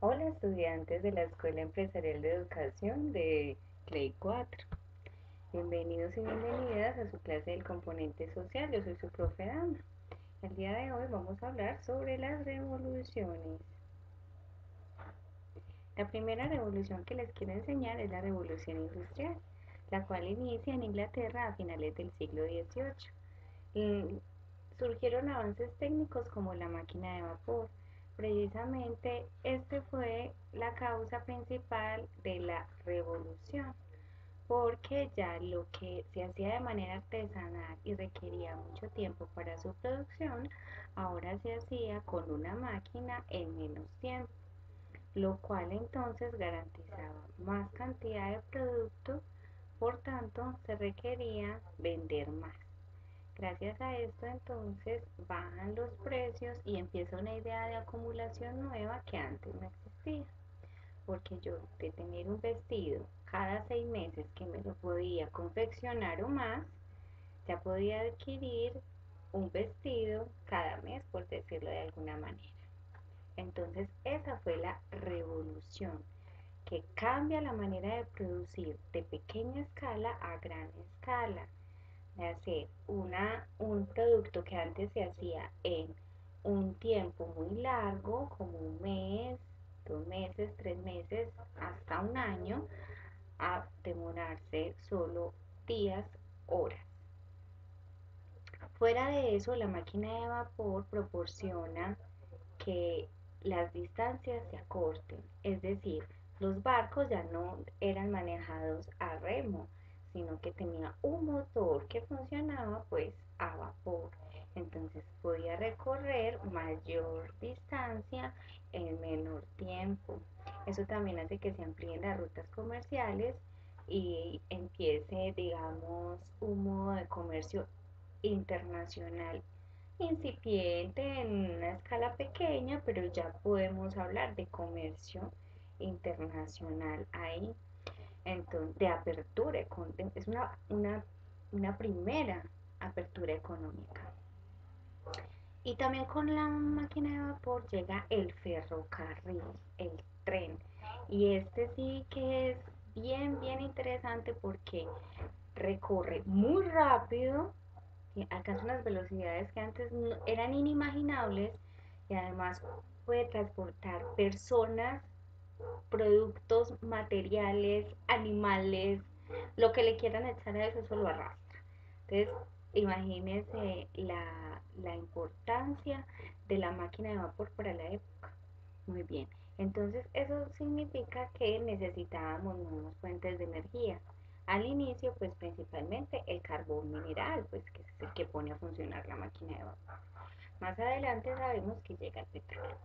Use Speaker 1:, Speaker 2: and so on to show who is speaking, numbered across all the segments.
Speaker 1: Hola estudiantes de la Escuela Empresarial de Educación de CLEI 4. Bienvenidos y bienvenidas a su clase del componente social. Yo soy su profe Dana. El día de hoy vamos a hablar sobre las revoluciones. La primera revolución que les quiero enseñar es la revolución industrial, la cual inicia en Inglaterra a finales del siglo XVIII. Surgieron avances técnicos como la máquina de vapor. Precisamente este fue la causa principal de la revolución, porque ya lo que se hacía de manera artesanal y requería mucho tiempo para su producción, ahora se hacía con una máquina en menos tiempo, lo cual entonces garantizaba más cantidad de producto, por tanto se requería vender más. Gracias a esto entonces bajan los precios y empieza una idea de acumulación nueva que antes no existía, porque yo de tener un vestido cada 6 meses que me lo podía confeccionar o más, ya podía adquirir un vestido cada mes, por decirlo de alguna manera. Entonces esa fue la revolución que cambia la manera de producir de pequeña escala a gran escala, de hacer un producto que antes se hacía en un tiempo muy largo, como un mes, 2 meses, 3 meses, hasta un año, a demorarse solo días, horas. Fuera de eso, la máquina de vapor proporciona que las distancias se acorten, es decir, los barcos ya no eran manejados a remo, sino que tenía un motor que funcionaba pues a vapor. Entonces podía recorrer mayor distancia en menor tiempo. Eso también hace que se amplíen las rutas comerciales y empiece, digamos, un modo de comercio internacional incipiente en una escala pequeña, pero ya podemos hablar de comercio internacional ahí. Entonces, de apertura, es una primera apertura económica. Y también con la máquina de vapor llega el ferrocarril, el tren. Y este sí que es bien interesante porque recorre muy rápido, alcanza unas velocidades que antes no, eran inimaginables, y además puede transportar personas, productos, materiales, animales, lo que le quieran echar a eso, eso lo arrastra. Entonces, imagínense la importancia de la máquina de vapor para la época. Muy bien, entonces eso significa que necesitábamos nuevas fuentes de energía. Al inicio, pues principalmente el carbón mineral, pues que es el que pone a funcionar la máquina de vapor. Más adelante sabemos que llega el petróleo.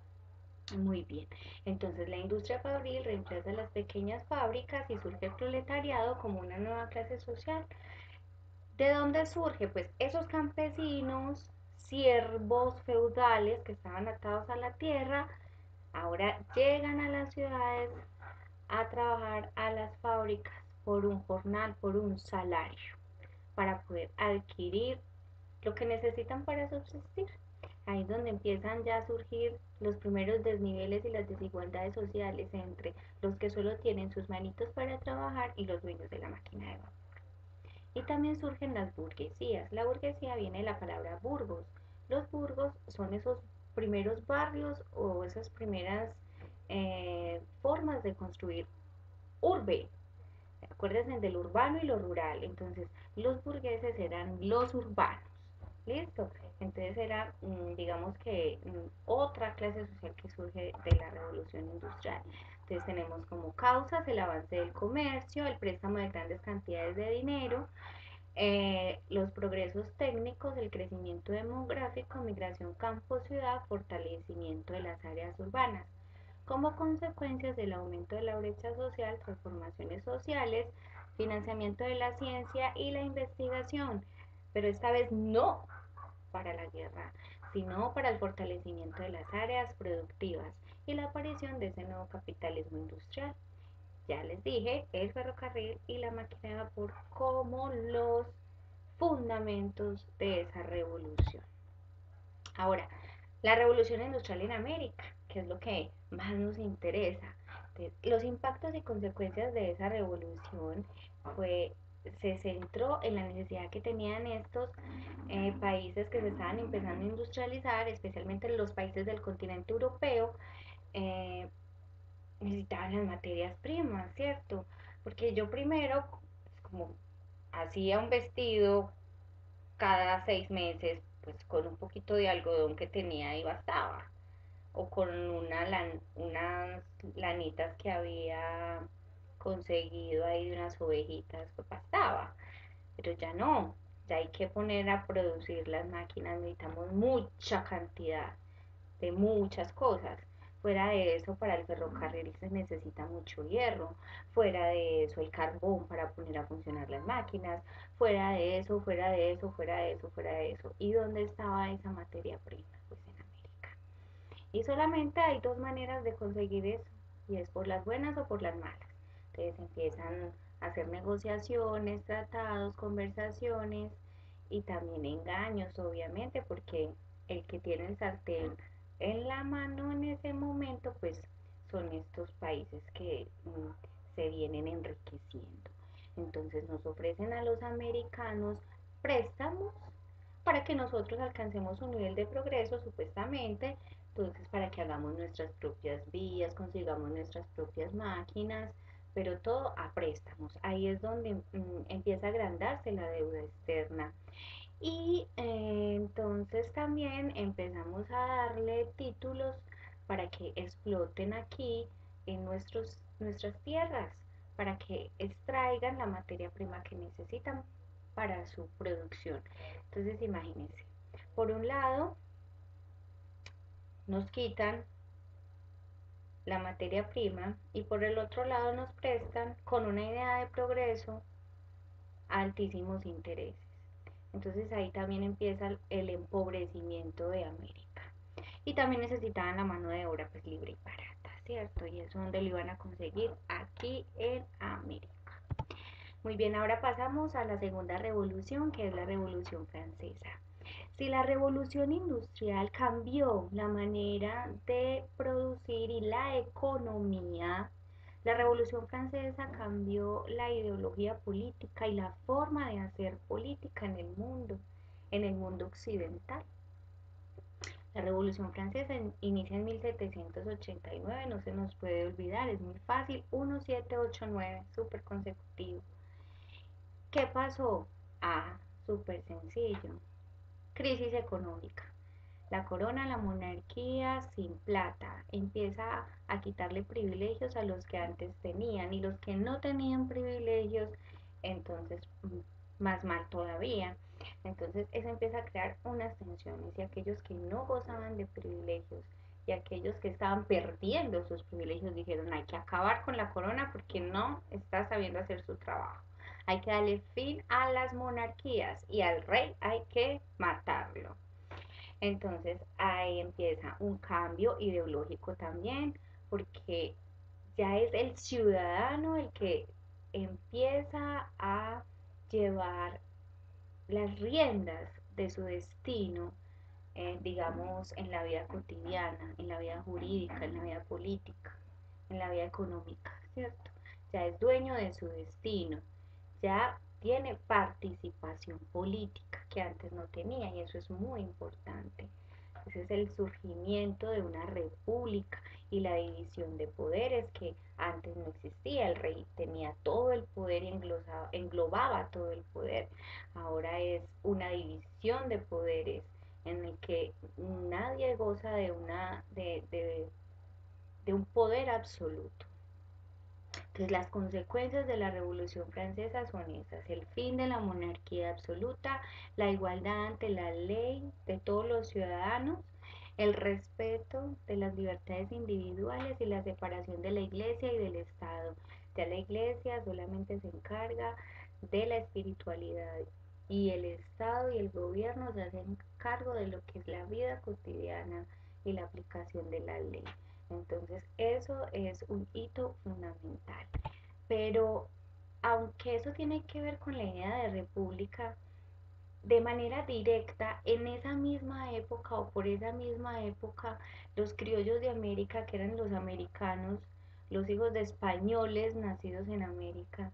Speaker 1: Muy bien, entonces la industria fabril reemplaza las pequeñas fábricas y surge el proletariado como una nueva clase social. ¿De dónde surge? Pues esos campesinos, siervos feudales que estaban atados a la tierra, ahora llegan a las ciudades a trabajar a las fábricas por un jornal, por un salario, para poder adquirir lo que necesitan para subsistir. Ahí es donde empiezan ya a surgir los primeros desniveles y las desigualdades sociales entre los que solo tienen sus manitos para trabajar y los dueños de la máquina de vapor. Y también surgen las burguesías. La burguesía viene de la palabra burgos. Los burgos son esos primeros barrios o esas primeras formas de construir urbe. Acuérdense del urbano y lo rural. Entonces, los burgueses eran los urbanos. ¿Listo? Entonces era, digamos que otra clase social que surge de la revolución industrial. Entonces tenemos como causas el avance del comercio, el préstamo de grandes cantidades de dinero, los progresos técnicos, el crecimiento demográfico, migración campo-ciudad, fortalecimiento de las áreas urbanas. Como consecuencias del aumento de la brecha social, transformaciones sociales, financiamiento de la ciencia y la investigación, pero esta vez no para la guerra, sino para el fortalecimiento de las áreas productivas y la aparición de ese nuevo capitalismo industrial. Ya les dije, el ferrocarril y la máquina de vapor como los fundamentos de esa revolución. Ahora, la revolución industrial en América. que es lo que más nos interesa. Entonces, los impactos y consecuencias de esa revolución fue, se centró en la necesidad que tenían estos países que se estaban empezando a industrializar, especialmente los países del continente europeo, eh, necesitaban las materias primas, ¿cierto? Porque yo primero, pues, como hacía un vestido cada 6 meses, pues con un poquito de algodón que tenía y bastaba, o con unas lanitas que había conseguido ahí de unas ovejitas, pues bastaba, pero ya no, ya hay que poner a producir las máquinas, necesitamos mucha cantidad de muchas cosas. Fuera de eso, para el ferrocarril se necesita mucho hierro. Fuera de eso, el carbón para poner a funcionar las máquinas. Fuera de eso, fuera de eso, fuera de eso, fuera de eso. ¿Y dónde estaba esa materia prima? Pues en América. Y solamente hay dos maneras de conseguir eso. Y es por las buenas o por las malas. Entonces empiezan a hacer negociaciones, tratados, conversaciones y también engaños, obviamente, porque el que tiene el sartén en la mano en ese momento, pues son estos países que se vienen enriqueciendo. Entonces nos ofrecen a los americanos préstamos para que nosotros alcancemos un nivel de progreso supuestamente, entonces para que hagamos nuestras propias vías, consigamos nuestras propias máquinas, pero todo a préstamos. Ahí es donde empieza a agrandarse la deuda externa. Y entonces también empezamos a darle títulos para que exploten aquí en nuestras tierras, para que extraigan la materia prima que necesitan para su producción. Entonces imagínense, por un lado nos quitan la materia prima y por el otro lado nos prestan con una idea de progreso altísimos intereses. Entonces ahí también empieza el empobrecimiento de América. Y también necesitaban la mano de obra pues libre y barata, ¿cierto? Y eso donde lo iban a conseguir aquí en América. Muy bien, ahora pasamos a la segunda revolución, que es la Revolución Francesa. Si la revolución industrial cambió la manera de producir y la economía, la revolución francesa cambió la ideología política y la forma de hacer política en el mundo occidental. La revolución francesa inicia en 1789, no se nos puede olvidar, es muy fácil, 1789, súper consecutivo. ¿Qué pasó? Ah, súper sencillo. Crisis económica. La corona, la monarquía sin plata, empieza a quitarle privilegios a los que antes tenían y los que no tenían privilegios, entonces más mal todavía. Entonces eso empieza a crear unas tensiones y aquellos que no gozaban de privilegios y aquellos que estaban perdiendo sus privilegios dijeron hay que acabar con la corona porque no está sabiendo hacer su trabajo. Hay que darle fin a las monarquías y al rey hay que matarlo. Entonces ahí empieza un cambio ideológico también, porque ya es el ciudadano el que empieza a llevar las riendas de su destino, digamos, en la vida cotidiana, en la vida jurídica, en la vida política, en la vida económica, ¿cierto? Ya es dueño de su destino, ya tiene participación política que antes no tenía y eso es muy importante. Ese es el surgimiento de una república y la división de poderes que antes no existía. El rey tenía todo el poder y englobaba todo el poder. Ahora es una división de poderes en el que nadie goza de un poder absoluto. Entonces, las consecuencias de la Revolución Francesa son esas: el fin de la monarquía absoluta, la igualdad ante la ley de todos los ciudadanos, el respeto de las libertades individuales y la separación de la iglesia y del Estado. Ya la iglesia solamente se encarga de la espiritualidad y el Estado y el gobierno se hacen cargo de lo que es la vida cotidiana y la aplicación de la ley. Entonces, eso es un hito fundamental. Pero, aunque eso tiene que ver con la idea de república, de manera directa en esa misma época o por esa misma época los criollos de América, que eran los americanos, los hijos de españoles nacidos en América,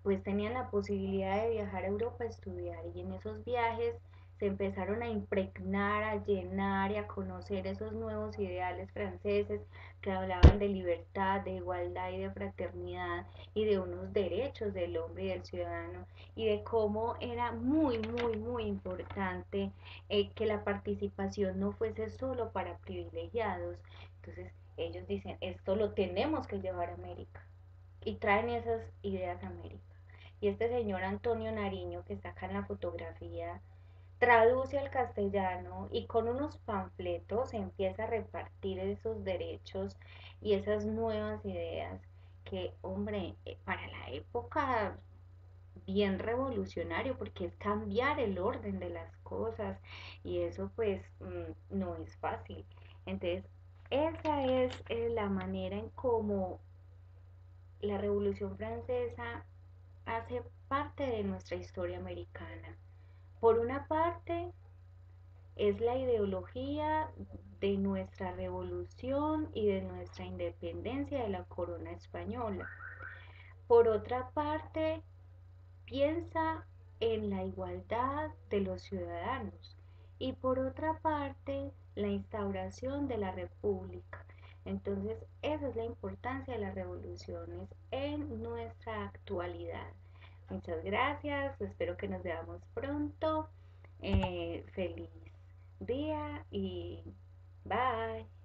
Speaker 1: pues tenían la posibilidad de viajar a Europa a estudiar y en esos viajes se empezaron a impregnar, a llenar y a conocer esos nuevos ideales franceses que hablaban de libertad, de igualdad y de fraternidad y de unos derechos del hombre y del ciudadano y de cómo era muy, muy, muy importante que la participación no fuese solo para privilegiados. Entonces ellos dicen, esto lo tenemos que llevar a América y traen esas ideas a América. Y este señor Antonio Nariño, que está acá en la fotografía, traduce al castellano y con unos panfletos empieza a repartir esos derechos y esas nuevas ideas que, hombre, para la época bien revolucionario porque es cambiar el orden de las cosas y eso pues no es fácil. Entonces, esa es la manera en cómo la Revolución Francesa hace parte de nuestra historia americana. Por una parte, es la ideología de nuestra revolución y de nuestra independencia de la corona española. Por otra parte, piensa en la igualdad de los ciudadanos y por otra parte la instauración de la república. Entonces, esa es la importancia de las revoluciones en nuestra actualidad. Muchas gracias, espero que nos veamos pronto. Feliz día y bye.